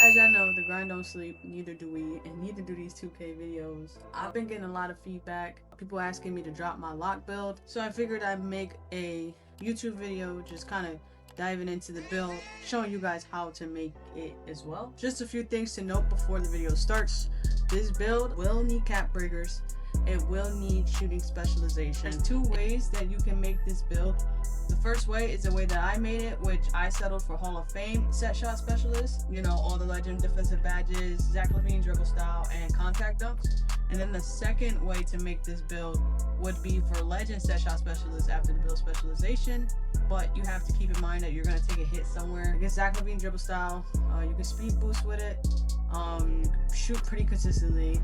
As y'all know, the grind don't sleep, neither do we, and neither do these 2K videos. I've been getting a lot of feedback, people asking me to drop my lock build, so I figured I'd make a YouTube video just kind of diving into the build, showing you guys how to make it as well. Just a few things to note before the video starts. This build will need cap breakers. It will need shooting specialization. There's two ways that you can make this build. The first way is the way that I made it, which I settled for Hall of Fame set shot specialist. You know, all the legend defensive badges, Zach LaVine dribble style, and contact dunks. And then the second way to make this build would be for legend set shot specialist after the build specialization. But you have to keep in mind that you're gonna take a hit somewhere. Against Zach LaVine dribble style, you can speed boost with it. You can shoot pretty consistently.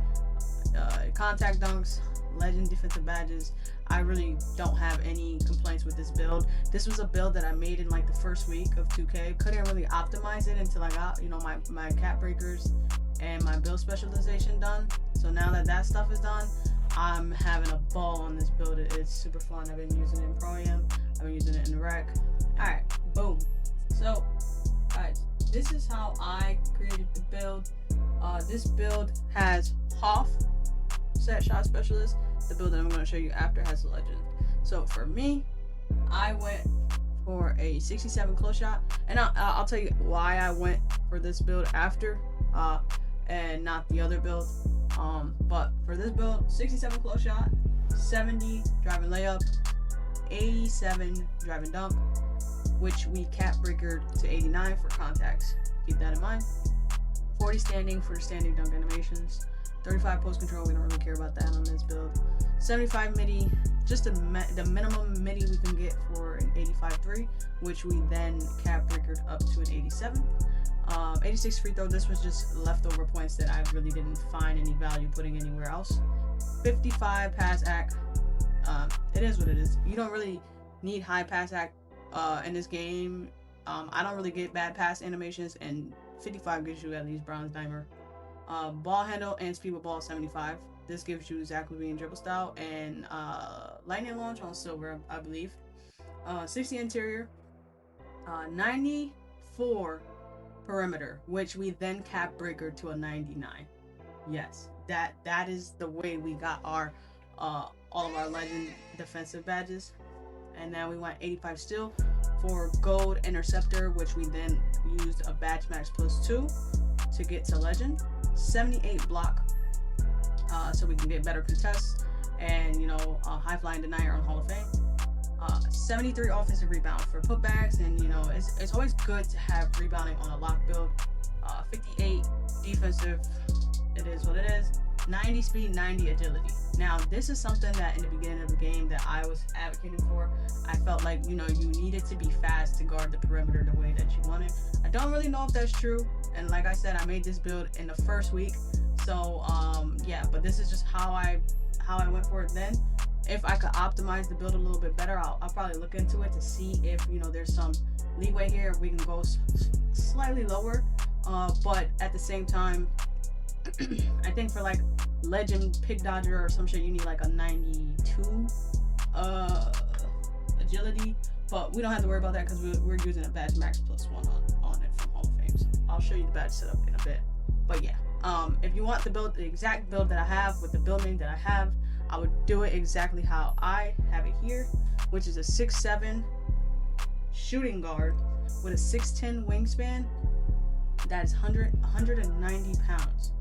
Contact dunks, legend defensive badges. I really don't have any complaints with this build. This was a build that I made in like the first week of 2K. Couldn't really optimize it until I got, you know, my cap breakers and my build specialization done. So now that that stuff is done, I'm having a ball on this build. It's super fun. I've been using it in Pro Am. I've been using it in the rec. Alright, boom. So, guys, this is how I created the build. This build has Hoff set shot specialist. The build that I'm going to show you after has a legend. So for me, I went for a 67 close shot, and I'll tell you why I went for this build after and not the other build. But for this build, 67 close shot, 70 driving layup, 87 driving dunk, which we cap breakered to 89 for contacts. Keep that in mind. 40 standing for standing dunk animations. 35 post control, we don't really care about that on this build. 75 midi, just the minimum midi we can get for an 85-3, which we then cap breakered up to an 87. 86 free throw, this was just leftover points that I really didn't find any value putting anywhere else. 55 pass act, it is what it is. You don't really need high pass act in this game. I don't really get bad pass animations, and 55 gives you at least bronze dimer. Ball handle and speed with ball 75. This gives you Zach LaVine dribble style and lightning launch on silver, I believe. 60 interior, 94 perimeter, which we then cap breaker to a 99. Yes, that is the way we got our all of our legend defensive badges. And then we went 85 steel for gold interceptor, which we then used a badge max +2 to get to legend. 78 block, so we can get better contests, and you know, high flying denier on Hall of Fame. 73 offensive rebound for putbacks, and you know, it's always good to have rebounding on a lock build. 58 defensive, it is what it is. 90 speed, 90 agility. Now this is something that in the beginning of the game that I was advocating for. I felt like, you know, you needed to be fast to guard the perimeter the way that you wanted. I don't really know if that's true, and like I said, I made this build in the first week, so yeah, but this is just how I went for it then. If I could optimize the build a little bit better, I'll probably look into it to see if, you know, there's some leeway here, if we can go slightly lower, but at the same time, I think for like legend pick dodger or some shit, you need like a 92 agility, but we don't have to worry about that because we're using a badge max +1 on it from Hall of Fame. So I'll show you the badge setup in a bit. But yeah, if you want the exact build that I have with the build name that I have, I would do it exactly how I have it here, which is a 6'7" shooting guard with a 6'10" wingspan. That is 190 pounds.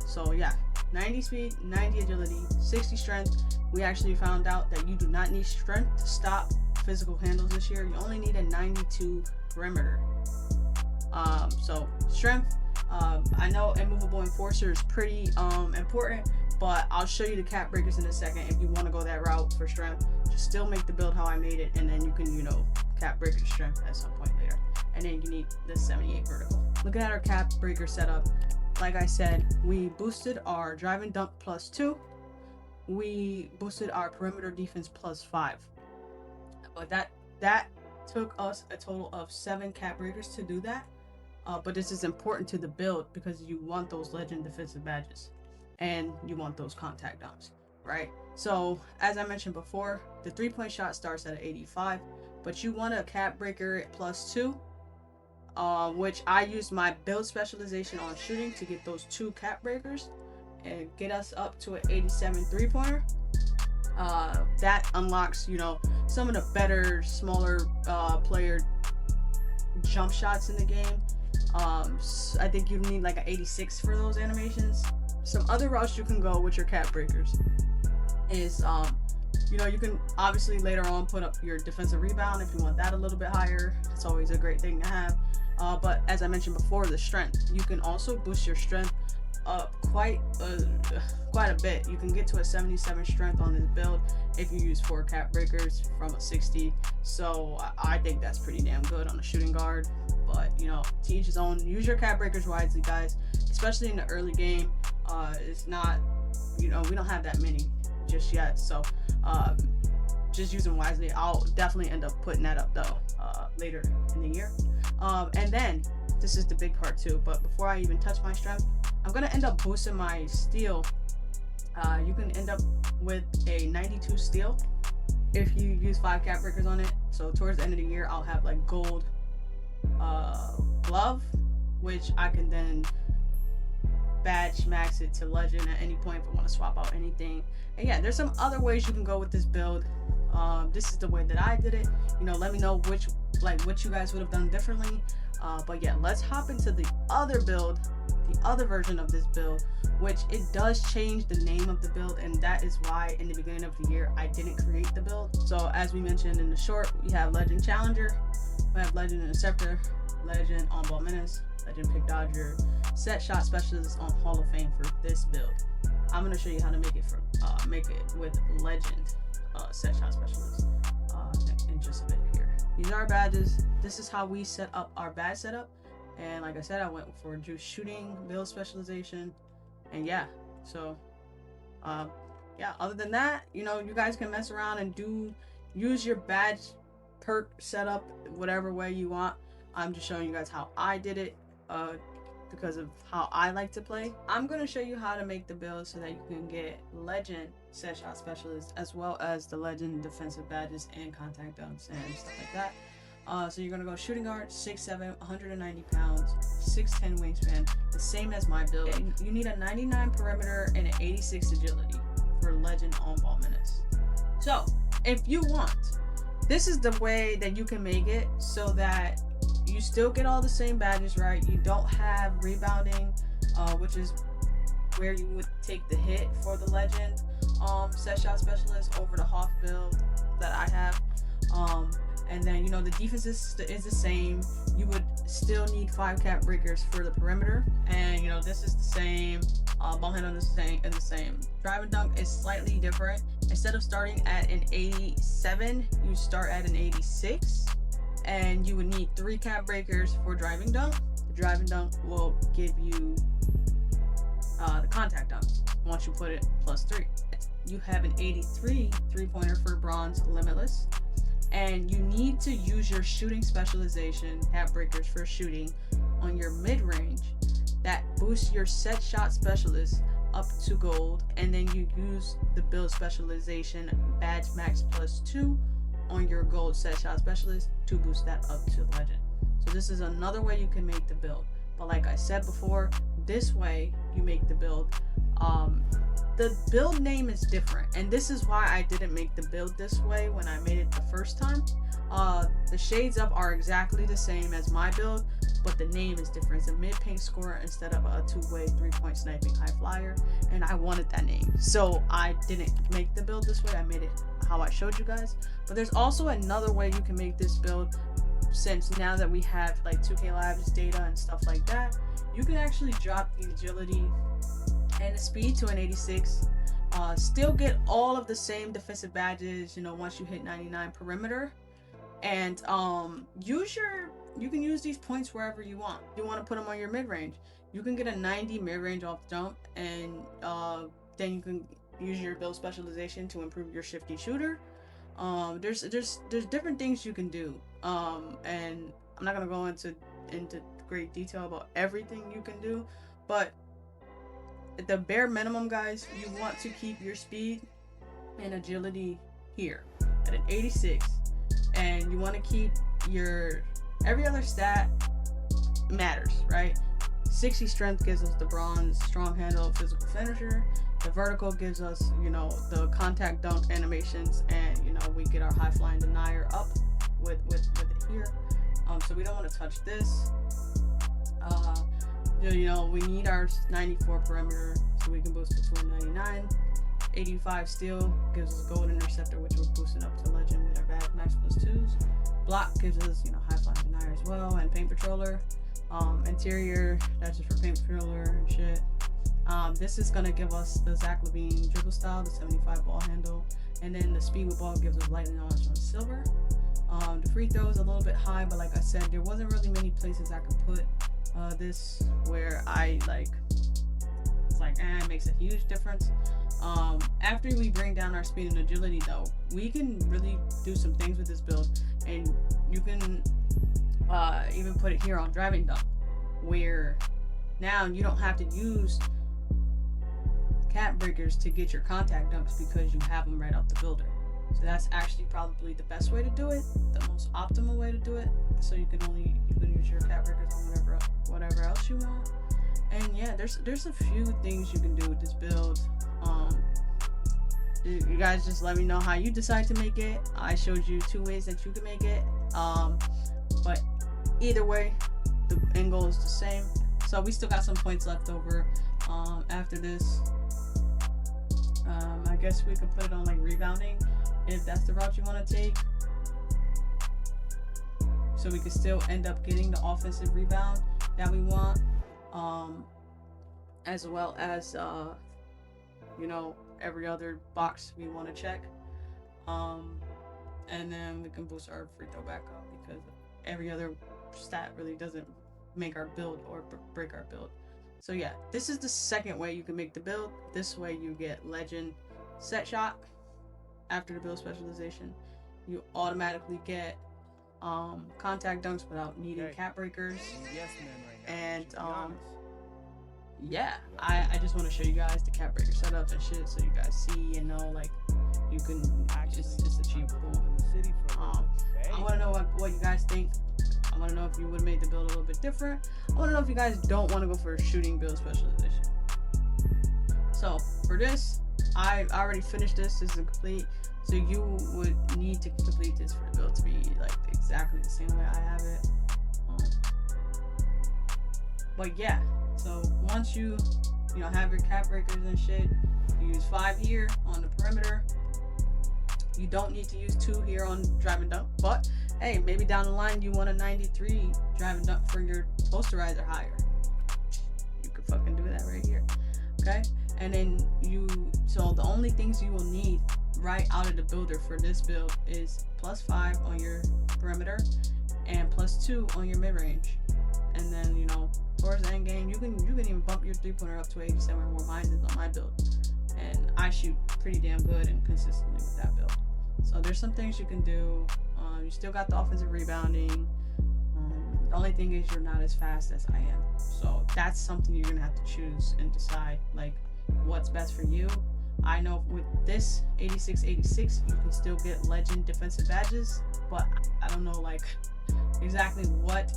So yeah, 90 speed, 90 agility, 60 strength. We actually found out that you do not need strength to stop physical handles this year. You only need a 92 perimeter. So strength, I know immovable enforcer is pretty important, but I'll show you the cap breakers in a second. If you want to go that route for strength, just still make the build how I made it, and then you can, you know, cap breaker strength at some point later. And then you need the 78 vertical. Looking at our cap breaker setup, like I said, we boosted our driving dunk +2. We boosted our perimeter defense +5. But that took us a total of 7 cap breakers to do that. But this is important to the build because you want those legend defensive badges and you want those contact dunks, right? So as I mentioned before, the 3-point shot starts at 85, but you want a cap breaker +2 which I used my build specialization on shooting to get those 2 cap breakers and get us up to an 87 3-pointer. That unlocks, you know, some of the better, smaller player jump shots in the game. I think you need like an 86 for those animations. Some other routes you can go with your cap breakers is, you know, you can obviously later on put up your defensive rebound if you want that a little bit higher. It's always a great thing to have. But as I mentioned before, the strength. You can also boost your strength up quite a bit. You can get to a 77 strength on this build if you use 4 cap breakers from a 60. So I think that's pretty damn good on a shooting guard. But, you know, to each his own. Use your cap breakers wisely, guys, especially in the early game. It's not, you know, we don't have that many just yet, so just use them wisely. I'll definitely end up putting that up though later in the year. And then this is the big part too, but before I even touch my strength, I'm gonna end up boosting my steel. You can end up with a 92 steel if you use 5 cap breakers on it. So towards the end of the year, I'll have like gold glove, which I can then badge max it to legend at any point if I want to swap out anything. And yeah, there's some other ways you can go with this build. This is the way that I did it. You know, let me know what you guys would have done differently. But yeah, let's hop into the other build, the other version of this build, which it does change the name of the build, and that is why in the beginning of the year I didn't create the build. So as we mentioned in the short, we have Legend Challenger, we have Legend Interceptor, Legend On Ball Menace, Legend Pick Dodger, Set Shot Specialist on Hall of Fame for this build. I'm gonna show you how to make it with Legend Set Shot Specialist in just a bit here. These are our badges. This is how we set up our badge setup. And like I said, I went for juice shooting, build specialization, and yeah. So, yeah. Other than that, you know, you guys can mess around and use your badge perk setup whatever way you want. I'm just showing you guys how I did it, because of how I like to play. I'm gonna show you how to make the build so that you can get Legend Set Shot Specialist as well as the Legend defensive badges and contact dunks and stuff like that. So you're gonna go shooting guard, 6'7", 190 pounds, 6'10" wingspan, the same as my build. And you need a 99 perimeter and an 86 agility for Legend On Ball Menace. So if you want, this is the way that you can make it so that you still get all the same badges, right? You don't have rebounding, which is where you would take the hit for the Legend Set Shot Specialist over the Hoff build that I have. And then, you know, the defense is the same. You would still need 5 cap breakers for the perimeter, and you know, this is the same. Ball handling is the same. Drive and dunk is slightly different. Instead of starting at an 87, you start at an 86, and you would need 3 cap breakers for driving dunk. The driving dunk will give you the contact dunk once you put it +3. You have an 83 3-pointer for bronze limitless. And you need to use your shooting specialization cap breakers for shooting on your mid-range. That boosts your set shot specialist up to gold, and then you use the build specialization badge max +2 on your gold set shot specialist to boost that up to legend. So this is another way you can make the build. But like I said before, this way you make the build. The build name is different, and this is why I didn't make the build this way when I made it the first time. The shades up are exactly the same as my build, but the name is different. It's a mid-paint scorer instead of a 2-way 3-point sniping high flyer, and I wanted that name, so I didn't make the build this way. I made it how I showed you guys. But there's also another way you can make this build, since now that we have like 2K Labs data and stuff like that. You can actually drop the agility and the speed to an 86, still get all of the same defensive badges, you know, once you hit 99 perimeter, and you can use these points wherever you want. If you want to put them on your mid-range, you can get a 90 mid-range off jump, and then you can use your build specialization to improve your shifty shooter. There's different things you can do, and I'm not gonna go into great detail about everything you can do, but at the bare minimum, guys, you want to keep your speed and agility here at an 86, and you want to keep your every other stat matters, right? 60 strength gives us the bronze strong handle physical finisher. The vertical gives us, you know, the contact dunk animations, and you know, we get our high flying denier up with it here. So we don't want to touch this. You know, we need our 94 perimeter so we can boost it to a 99. 85 steel gives us gold interceptor, which we're boosting up to legend with our back max +2s. Block gives us, you know, high flying denier as well, and paint patroller. Interior, that's just for paint patroller and shit. This is gonna give us the Zach Levine dribble style, the 75 ball handle, and then the speed with ball gives us lightning on silver. The free throw is a little bit high, but like I said, there wasn't really many places I could put this where I like, it's like, it makes a huge difference. After we bring down our speed and agility though, we can really do some things with this build, and you can even put it here on driving dunk, where now you don't have to use cap breakers to get your contact dunks because you have them right out the builder. So that's actually probably the best way to do it, the most optimal way to do it. So you can use your cap breakers on whatever else you want. And yeah, there's a few things you can do with this build. You guys just let me know how you decide to make it. I showed you 2 ways that you can make it. But either way, the end goal is the same. So we still got some points left over after this. I guess we could put it on like rebounding if that's the route you want to take, so we could still end up getting the offensive rebound that we want, as well as you know, every other box we want to check, and then we can boost our free throw back up, because every other stat really doesn't make our build or break our build. So yeah, this is the second way you can make the build. This way you get legend set shot after the build specialization. You automatically get contact dunks without needing cap breakers. And yeah, I just want to show you guys the cap breaker setups and shit, so you guys see and know, like, you can, it's achievable. I want to know what you guys think. I want to know if you would have made the build a little bit different. I want to know if you guys don't want to go for a shooting build specialization. So for this, I already finished this. This is complete. So you would need to complete this for the build to be like exactly the same way I have it. But yeah, so once you know, have your cap breakers and shit, you use 5 here on the perimeter. You don't need to use 2 here on driving dunk, but hey, maybe down the line you want a 93 driving dunk for your posterizer higher. You could fucking do that right here, okay? And then so the only things you will need right out of the builder for this build is +5 on your perimeter and +2 on your mid-range. And then, you know, towards the end game, you can even bump your 3-pointer up to 87 or more. Mine is on my build, and I shoot pretty damn good and consistently with that build. So there's some things you can do. You still got the offensive rebounding. The only thing is you're not as fast as I am. So that's something you're gonna have to choose and decide, like, what's best for you. I know with this 86, you can still get legend defensive badges, but I don't know like exactly what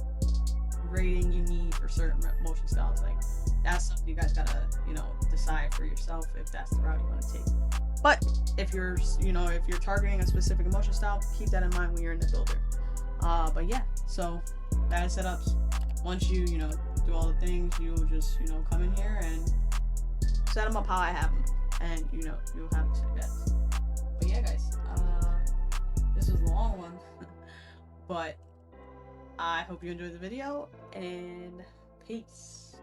rating you need for certain motion styles. Like, that's something you guys gotta, you know, decide for yourself if that's the route you want to take. But if you're, you know, if you're targeting a specific motion style, keep that in mind when you're in the builder. But yeah, so that is setups. Once you know, do all the things, you'll just, you know, come in here and set them up how I have them, and you know, you'll have the best. But yeah, guys, this was a long one, but I hope you enjoyed the video, and peace.